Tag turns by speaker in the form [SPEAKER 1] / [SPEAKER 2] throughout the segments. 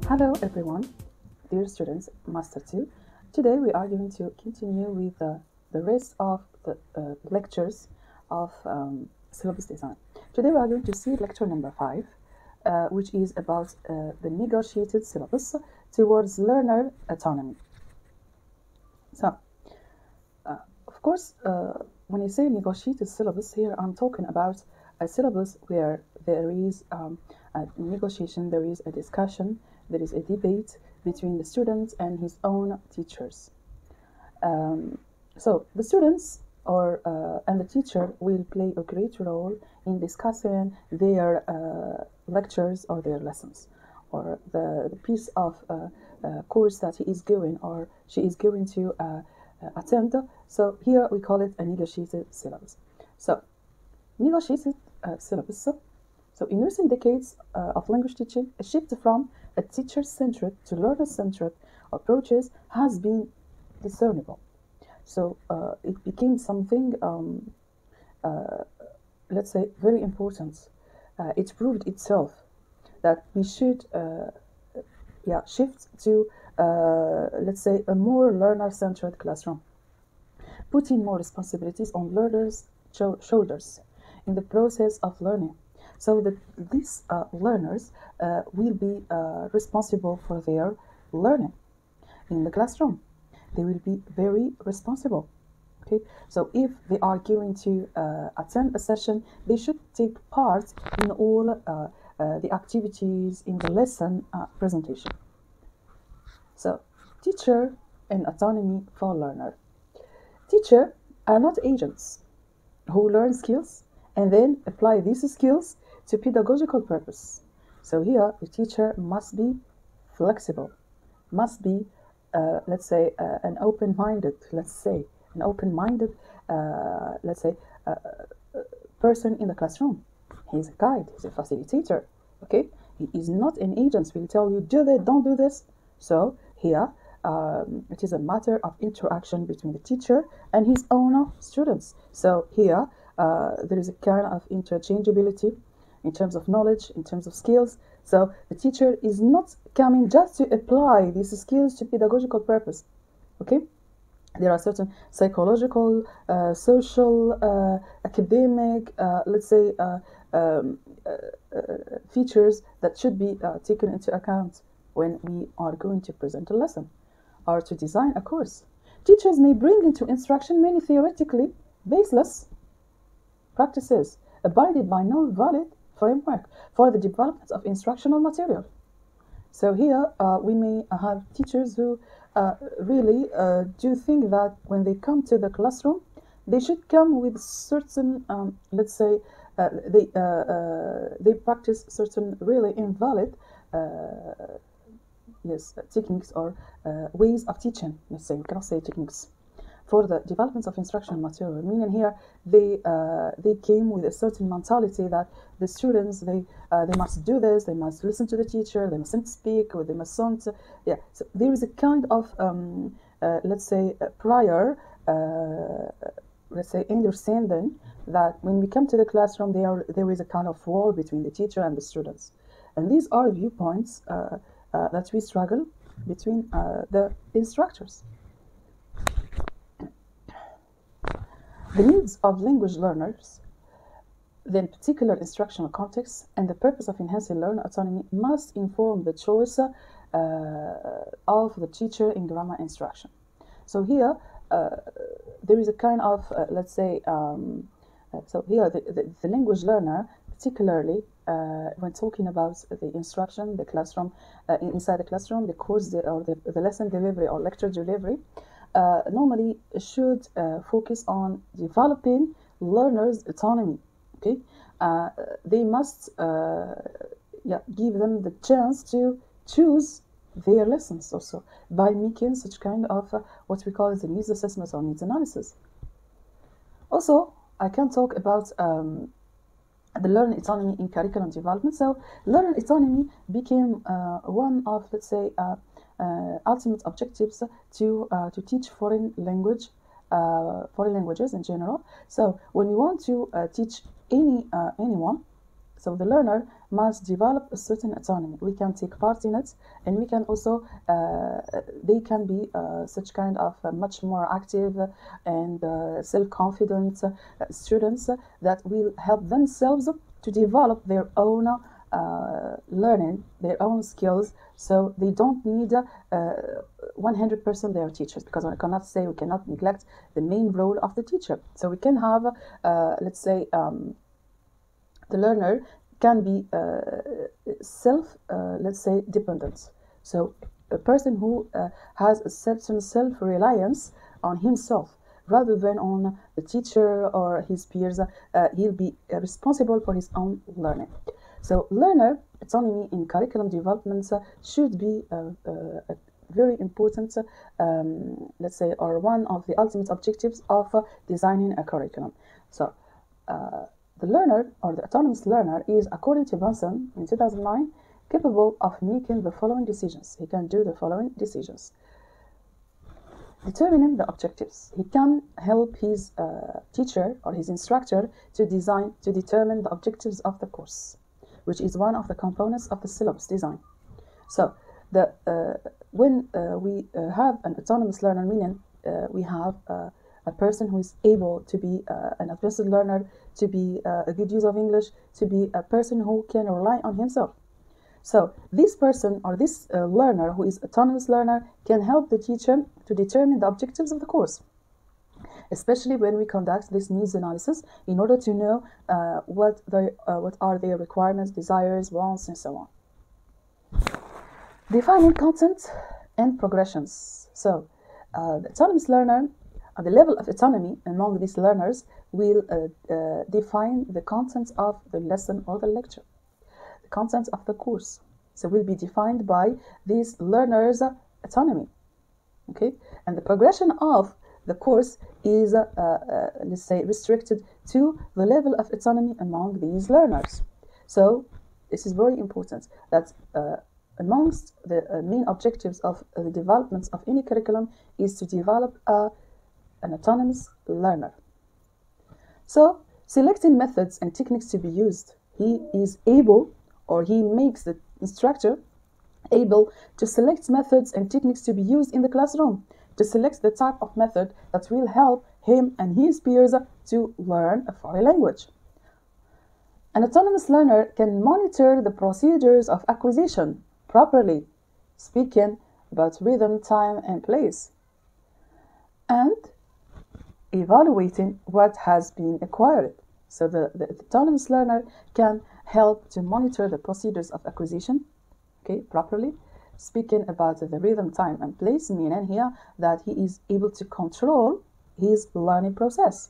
[SPEAKER 1] Hello everyone, dear students, Master 2. Today we are going to continue with the rest of the lectures of syllabus design. Today we are going to see lecture number 5, which is about the negotiated syllabus towards learner autonomy. So, of course, when I say negotiated syllabus, here I'm talking about a syllabus where there is a negotiation, there is a discussion, there is a debate between the student and his own teachers. So the students and the teacher will play a great role in discussing their lectures or their lessons, or the piece of course that he is going or she is going to attend. So here we call it a negotiated syllabus. So negotiated syllabus. So in recent decades of language teaching, a shift from a teacher-centered to learner-centered approaches has been discernible. So it became something, let's say, very important. It proved itself that we should shift to, let's say, a more learner-centered classroom, putting more responsibilities on learners' shoulders in the process of learning. So that these learners will be responsible for their learning in the classroom. They will be very responsible. Okay, so if they are going to attend a session, they should take part in all the activities in the lesson presentation. So, teacher and autonomy for learner. Teachers are not agents who learn skills and then apply these skills to pedagogical purpose. So here, the teacher must be flexible, must be, let's say, an open-minded, person in the classroom. He's a guide, he's a facilitator, okay? He is not an agent who will tell you, do that, don't do this. So here, it is a matter of interaction between the teacher and his own students. So here, there is a kind of interchangeability in terms of knowledge, in terms of skills. So the teacher is not coming just to apply these skills to pedagogical purpose. Okay? There are certain psychological, social, academic, let's say, features that should be taken into account when we are going to present a lesson or to design a course. Teachers may bring into instruction many theoretically baseless practices abided by no valid framework for the development of instructional material. So here we may have teachers who really do think that when they come to the classroom, they should come with certain, let's say, they practice certain really invalid techniques or ways of teaching. Let's say, we cannot say techniques. For the development of instructional material, meaning here they came with a certain mentality that the students they must do this, they must listen to the teacher, they mustn't speak, or they mustn't. So there is a kind of let's say prior let's say understanding that when we come to the classroom, there is a kind of wall between the teacher and the students, and these are viewpoints that we struggle between the instructors. The needs of language learners, the particular instructional context, and the purpose of enhancing learner autonomy must inform the choice of the teacher in grammar instruction. So here, there is a kind of, let's say, so here the language learner, particularly when talking about the instruction, the classroom, inside the classroom, the course or the lesson delivery or lecture delivery, normally should focus on developing learners' autonomy. Okay, they must give them the chance to choose their lessons also by making such kind of what we call the needs assessment or needs analysis. Also, I can talk about the learner autonomy in curriculum development. So, learner autonomy became one of, let's say, ultimate objectives to teach foreign languages in general. So when we want to teach anyone, So the learner must develop a certain autonomy. We can take part in it, and we can also, they can be such kind of much more active and self-confident students that will help themselves to develop their own learning, their own skills, so they don't need 100% their teachers, because I cannot say we cannot neglect the main role of the teacher. So we can have, let's say, the learner can be let's say, dependent. So a person who has a certain self-reliance on himself rather than on the teacher or his peers, he'll be responsible for his own learning. So learner autonomy in curriculum development should be very important, let's say, or one of the ultimate objectives of designing a curriculum. So the learner, or the autonomous learner, is, according to Bunsen in 2009, capable of making the following decisions. He can do the following decisions. Determining the objectives. He can help his teacher or his instructor to determine the objectives of the course, which is one of the components of the syllabus design. So when we have an autonomous learner, meaning we have a person who is able to be an advanced learner, to be a good user of English, to be a person who can rely on himself. So this person, or this learner who is autonomous learner, can help the teacher to determine the objectives of the course, especially when we conduct this needs analysis in order to know what are their requirements, desires, wants, and so on. Defining content and progressions. So the autonomous learner, at the level of autonomy among these learners, will define the content of the lesson or the lecture, the content of the course. So will be defined by these learners' autonomy. Okay, and the progression of the course is, let's say, restricted to the level of autonomy among these learners. So this is very important, that amongst the main objectives of the development of any curriculum is to develop an autonomous learner. So selecting methods and techniques to be used, he is able, or he makes the instructor able to select methods and techniques to be used in the classroom, to select the type of method that will help him and his peers to learn a foreign language. An autonomous learner can monitor the procedures of acquisition properly, speaking about rhythm, time, and place, and evaluating what has been acquired. So the autonomous learner can help to monitor the procedures of acquisition, okay, properly, speaking about the rhythm, time, and place, meaning here that he is able to control his learning process.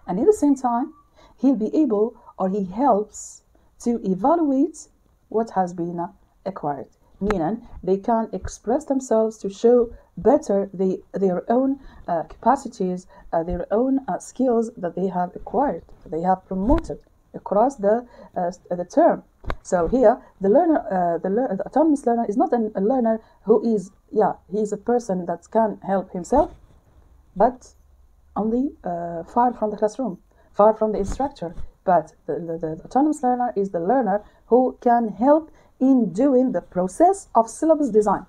[SPEAKER 1] And at the same time, he'll be able, or he helps to evaluate what has been acquired, meaning they can express themselves to show better their own capacities, their own skills that they have acquired, they have promoted across the term. So here, the learner, the autonomous learner is not a learner who is, he's a person that can help himself, but only far from the classroom, far from the instructor. But the autonomous learner is the learner who can help in doing the process of syllabus design,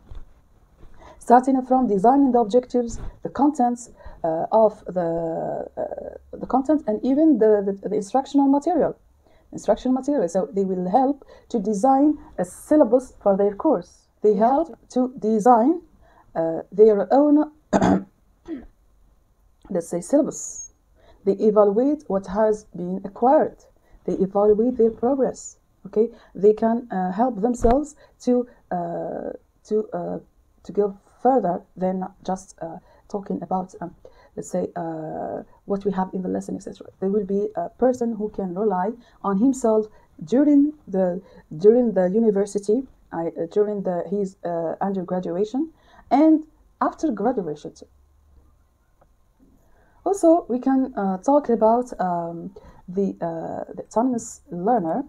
[SPEAKER 1] starting from designing the objectives, the contents of the content, and even the instructional material. So they will help to design a syllabus for their course. They help to design their own, let's say, syllabus. They evaluate what has been acquired. They evaluate their progress. Okay, they can help themselves to go further than just talking about, let's say, what we have in the lesson, etc. There will be a person who can rely on himself during the university, during his undergraduation, and after graduation too. Also, we can talk about the autonomous learner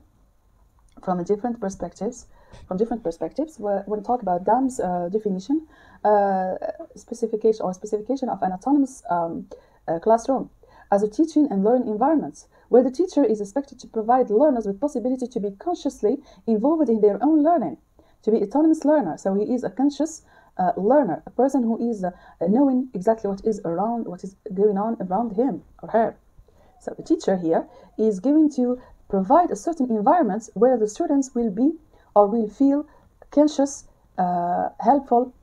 [SPEAKER 1] from different perspectives. When we talk about Dam's definition, specification of an autonomous classroom. as a teaching and learning environment, where the teacher is expected to provide learners with possibility to be consciously involved in their own learning, to be autonomous learner. So he is a conscious learner, a person who is knowing exactly what is going on around him or her. So the teacher here is going to provide a certain environment where the students will be or will feel conscious, helpful,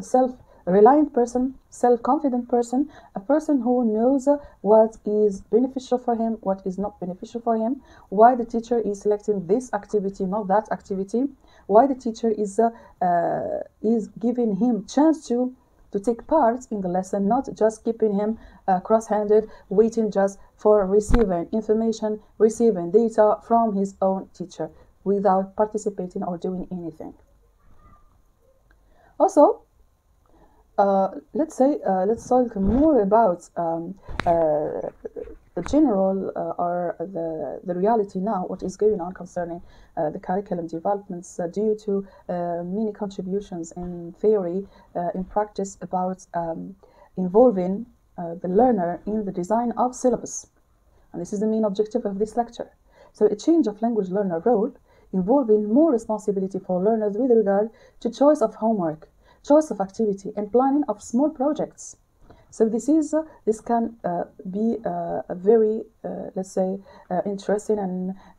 [SPEAKER 1] self-reliant person, self-confident person, a person who knows what is beneficial for him, what is not beneficial for him, why the teacher is selecting this activity, not that activity, why the teacher is giving him chance to take part in the lesson, not just keeping him cross-handed, waiting just for receiving information, receiving data from his own teacher without participating or doing anything. Also, let's talk more about the general or the reality now, what is going on concerning the curriculum developments due to many contributions in theory, in practice, about involving the learner in the design of syllabus. And this is the main objective of this lecture. So a change of language learner role involving more responsibility for learners with regard to choice of homework, choice of activity, and planning of small projects. So this can be a very, let's say, interesting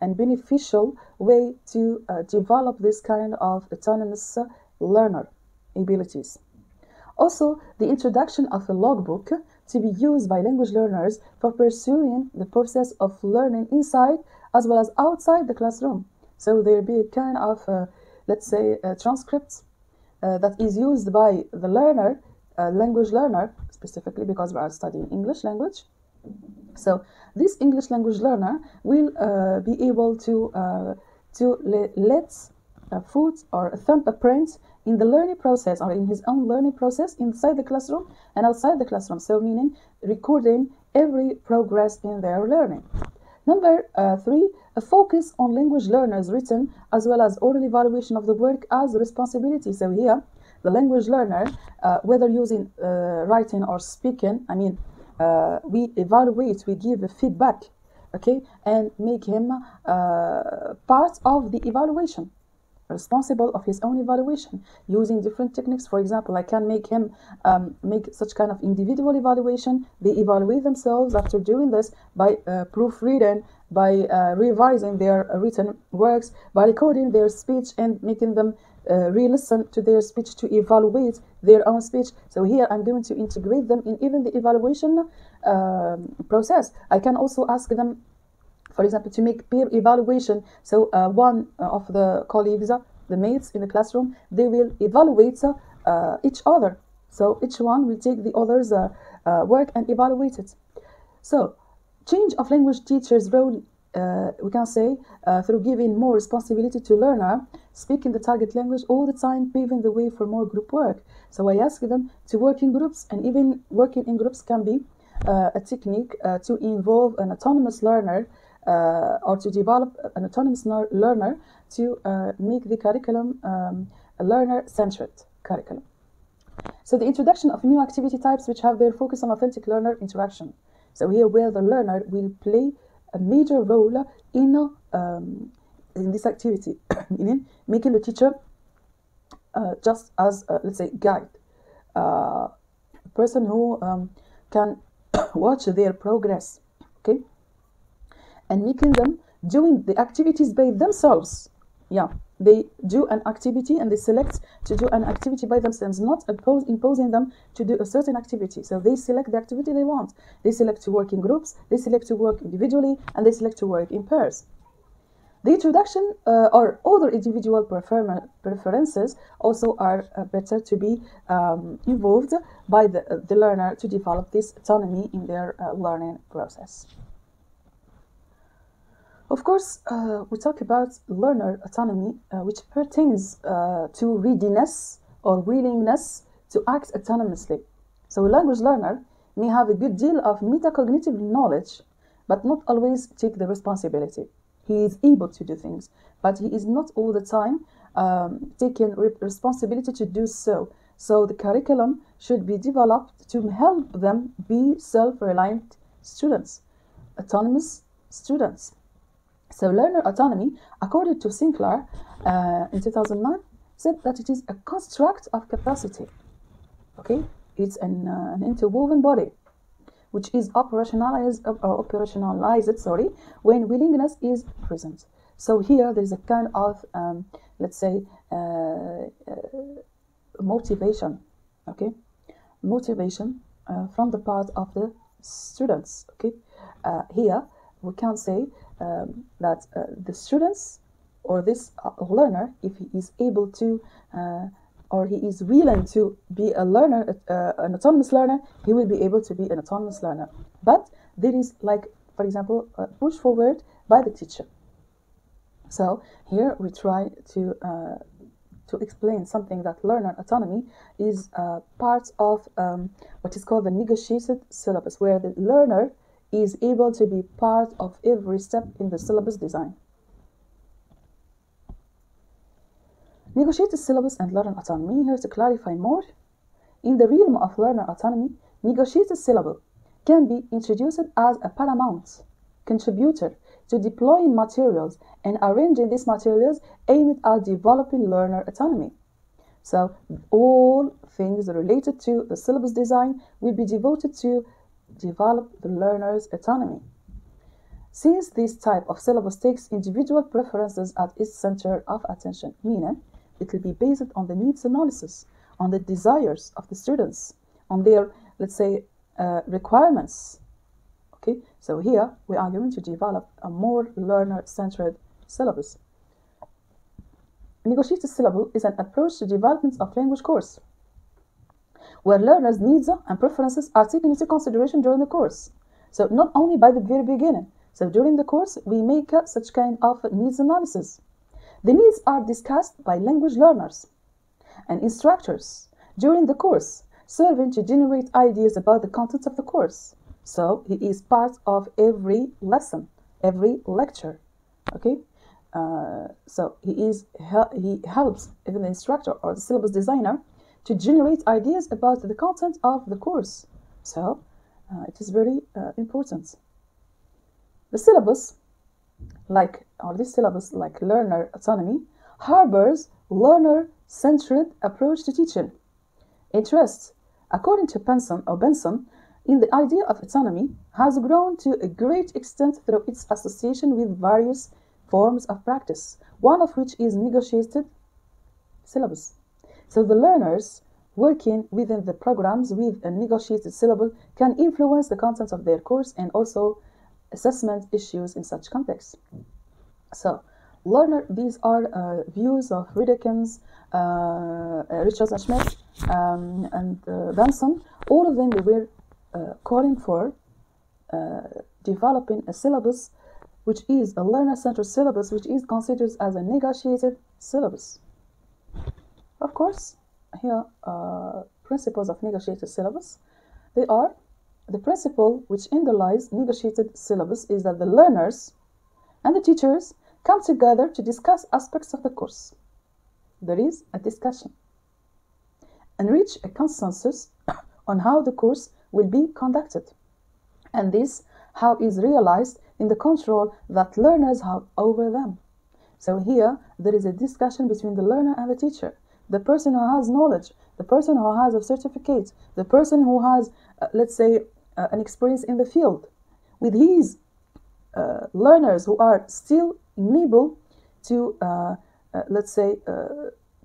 [SPEAKER 1] and beneficial way to develop this kind of autonomous learner abilities. Also, the introduction of a logbook to be used by language learners for pursuing the process of learning inside as well as outside the classroom. So there be a kind of, let's say, transcripts that is used by the learner, language learner, specifically because we are studying English language. So this English language learner will be able to let a foot or a thumbprint in the learning process or in his own learning process inside the classroom and outside the classroom. So meaning recording every progress in their learning. Number 3, a focus on language learners' written as well as oral evaluation of the work as a responsibility. So here, the language learner, whether using writing or speaking, we evaluate, we give a feedback, okay, and make him part of the evaluation, responsible of his own evaluation, using different techniques. For example, I can make him make such kind of individual evaluation. They evaluate themselves after doing this by proofreading, by revising their written works, by recording their speech and making them re-listen to their speech to evaluate their own speech. So here I'm going to integrate them in even the evaluation process. I can also ask them, for example, to make peer evaluation. So one of the colleagues, the mates in the classroom, they will evaluate each other. So each one will take the other's work and evaluate it. So change of language teacher's role, we can say, through giving more responsibility to learner, speaking the target language all the time, paving the way for more group work. So I ask them to work in groups, and even working in groups can be a technique to involve an autonomous learner or to develop an autonomous learner to make the curriculum a learner-centered curriculum. So the introduction of new activity types which have their focus on authentic learner interaction. So here where the learner will play a major role in this activity, meaning making the teacher just as, let's say, guide, a person who can watch their progress, okay, and making them doing the activities by themselves. Yeah, they do an activity and they select to do an activity by themselves, not imposing them to do a certain activity. So they select the activity they want. They select to work in groups, they select to work individually, and they select to work in pairs. The introduction or other individual preferences also are better to be involved by the learner to develop this autonomy in their learning process. Of course, we talk about learner autonomy, which pertains to readiness or willingness to act autonomously. So a language learner may have a good deal of metacognitive knowledge, but not always take the responsibility. He is able to do things, but he is not all the time taking responsibility to do so. So the curriculum should be developed to help them be self-reliant students, autonomous students. So learner autonomy, according to Sinclair in 2009, said that it is a construct of capacity. Okay, it's an interwoven body which is operationalized when willingness is present. So here there is a kind of let's say motivation, okay, motivation from the part of the students. Okay, here we can say that the students or this learner, if he is able to or he is willing to be a learner, an autonomous learner, he will be able to be an autonomous learner. But there is, like, for example, push forward by the teacher. So here we try to explain something that learner autonomy is part of what is called the negotiated syllabus, where the learner is able to be part of every step in the syllabus design. Negotiated syllabus and learner autonomy. Here to clarify more, in the realm of learner autonomy, negotiated syllabus can be introduced as a paramount contributor to deploying materials and arranging these materials aimed at developing learner autonomy. So all things related to the syllabus design will be devoted to develop the learner's autonomy. Since this type of syllabus takes individual preferences at its center of attention, meaning it will be based on the needs analysis, on the desires of the students, on their, let's say, requirements. Okay, so here we are going to develop a more learner-centered syllabus. Negotiated syllabus is an approach to development of language course, where learners' needs and preferences are taken into consideration during the course. So not only by the very beginning. So during the course, we make such kind of needs analysis. The needs are discussed by language learners and instructors during the course, serving to generate ideas about the content of the course. So he is part of every lesson, every lecture. Okay, so he helps even the instructor or the syllabus designer to generate ideas about the content of the course. So it is very important. The syllabus, like learner autonomy, harbors learner-centered approach to teaching. Interest, according to Benson, in the idea of autonomy has grown to a great extent through its association with various forms of practice, one of which is negotiated syllabus. So the learners working within the programs with a negotiated syllabus can influence the content of their course and also assessment issues in such context. So these are views of Rudekens, Richards and Schmidt, and Benson. All of them, they were calling for developing a syllabus which is a learner-centered syllabus, which is considered as a negotiated syllabus. Of course, here principles of negotiated syllabus. They are the principle which underlies negotiated syllabus is that the learners and the teachers come together to discuss aspects of the course. There is a discussion and reach a consensus on how the course will be conducted, and this how is realized in the control that learners have over them. So here there is a discussion between the learner and the teacher, the person who has knowledge, the person who has a certificate, the person who has let's say an experience in the field, with his learners who are still unable to let's say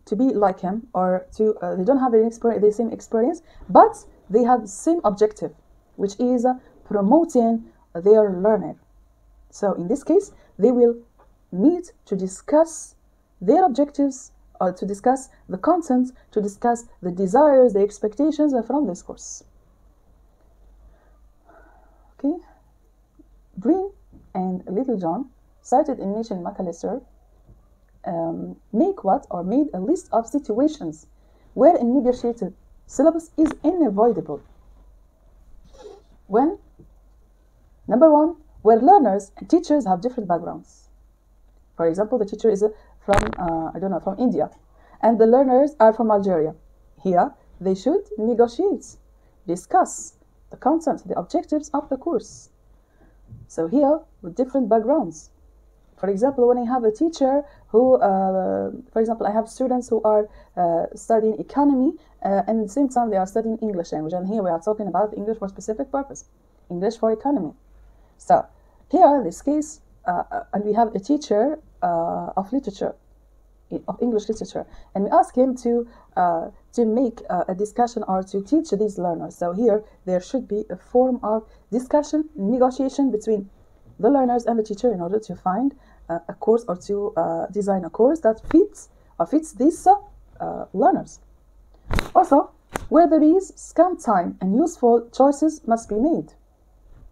[SPEAKER 1] to be like him, or to they don't have the same experience, but they have the same objective, which is promoting their learner. So in this case, they will meet to discuss their objectives, or to discuss the content, to discuss the desires, the expectations from this course. Okay, Breen and Littlejohn, cited in Nation McAllister, made a list of situations where a negotiated syllabus is unavoidable. When, number one, where learners and teachers have different backgrounds. For example, the teacher is from India, and the learners are from Algeria. Here, they should negotiate, discuss the content, the objectives of the course. So here, with different backgrounds. For example, when I have a teacher who, for example, I have students who are studying economy and at the same time they are studying English language. And here we are talking about English for specific purpose, English for economy. So here, in this case, and we have a teacher of literature, of English literature, and we ask him to make a discussion or to teach these learners. So here, there should be a form of discussion, negotiation between the learners and the teacher in order to find a course or to design a course that fits these learners. Also, where there is scant time and useful choices must be made.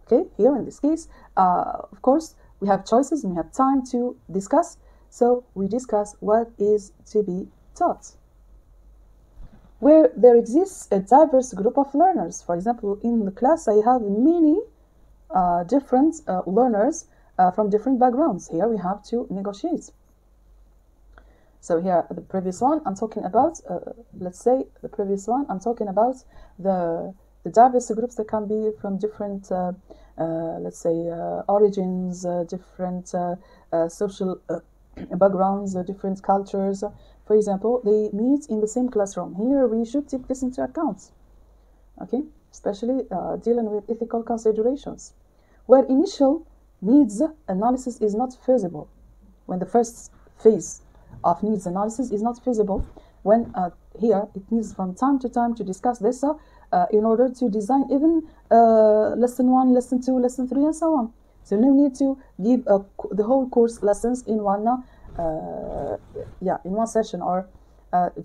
[SPEAKER 1] Okay, here in this case, of course, we have choices and we have time to discuss, so we discuss what is to be taught. Where there exists a diverse group of learners, for example, in the class I have many different learners from different backgrounds. Here we have to negotiate. So here, the previous one, I'm talking about, let's say, the previous one, I'm talking about the diverse groups that can be from different, let's say, origins, different social backgrounds, different cultures. For example, they meet in the same classroom. Here we should take this into account, okay? Especially dealing with ethical considerations. Where initial needs analysis is not feasible, when the first phase of needs analysis is not feasible, when here it needs from time to time to discuss this in order to design even lesson 1, lesson 2, lesson 3, and so on. So no need to give the whole course lessons in one in one session, or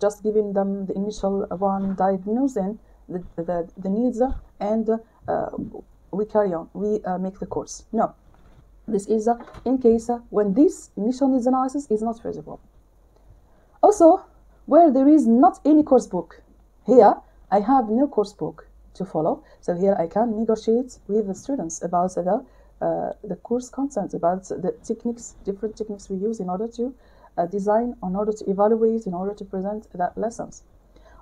[SPEAKER 1] just giving them the initial one, diagnosing the needs, and we carry on, we make the course. No, this is in case when this initial needs analysis is not feasible. Also, where there is not any course book. Here I have no course book to follow, so here I can negotiate with the students about the course content, about the techniques, different techniques we use in order to design, in order to evaluate, in order to present the lessons.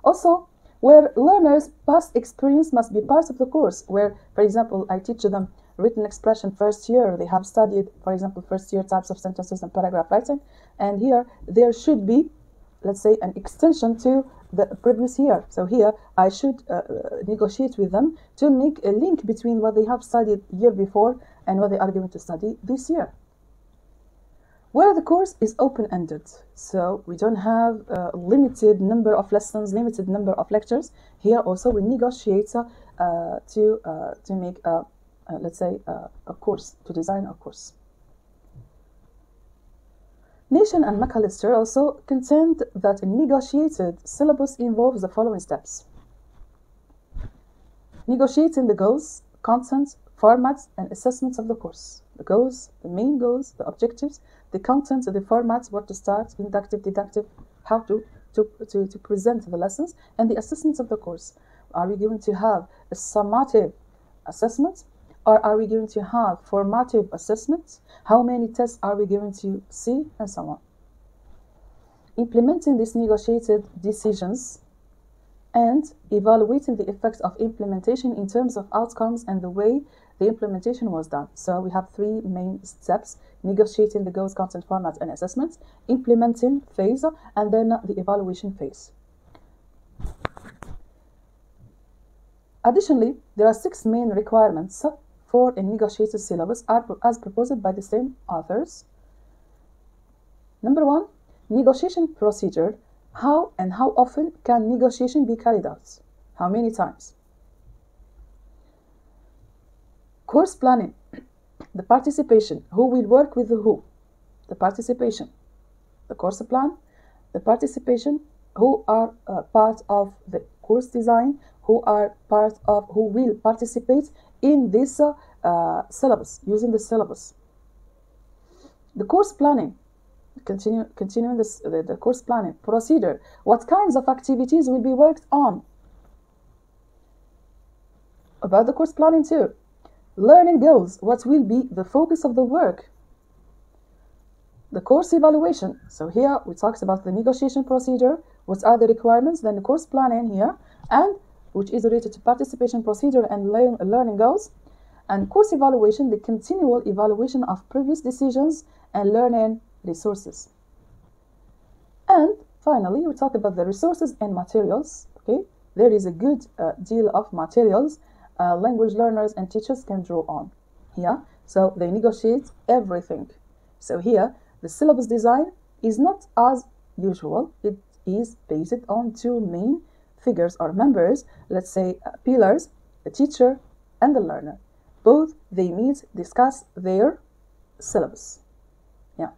[SPEAKER 1] Also, where learners' past experience must be part of the course, where, for example, I teach them written expression first year, they have studied, for example, first year types of sentences and paragraph writing, and here there should be, let's say, an extension to the previous year. So here I should negotiate with them to make a link between what they have studied year before and what they are going to study this year. Where the course is open-ended, so we don't have a limited number of lessons, limited number of lectures. Here also we negotiate to make let's say a course, to design a course. Nation and McAllister also contend that a negotiated syllabus involves the following steps: negotiating the goals, content, formats, and assessments of the course. The goals, the main goals, the objectives, the contents, the formats, where to start, inductive, deductive, how to present the lessons, and the assessments of the course. Are we going to have a summative assessment, or are we going to have formative assessments? How many tests are we going to see, and so on. Implementing these negotiated decisions and evaluating the effects of implementation in terms of outcomes and the way the implementation was done. So we have three main steps: negotiating the goals, content, format, and assessments, implementing phase, and then the evaluation phase. Additionally, there are 6 main requirements for a negotiated syllabus as proposed by the same authors. Number 1, negotiation procedure. How and how often can negotiation be carried out? How many times? Course planning. The participation. Who will work with who? The participation. The course plan. The participation. Who are part of the course design? Who will participate in this syllabus, using the syllabus. The course planning. Continuing the course planning procedure. What kinds of activities will be worked on? About the course planning too. Learning goals. What will be the focus of the work? The course evaluation. So here we talked about the negotiation procedure. What are the requirements? Then the course planning here, and which is related to participation procedure and learning goals. And course evaluation, the continual evaluation of previous decisions and learning resources. And finally, we talk about the resources and materials. Okay, there is a good deal of materials language learners and teachers can draw on. Yeah, so they negotiate everything. So here, the syllabus design is not as usual. It is based on two main figures or members, let's say pillars, the teacher and the learner. Both they meet, discuss their syllabus. Yeah.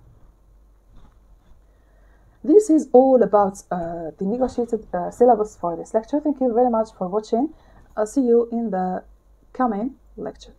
[SPEAKER 1] This is all about the negotiated syllabus for this lecture. Thank you very much for watching. I'll see you in the coming lecture.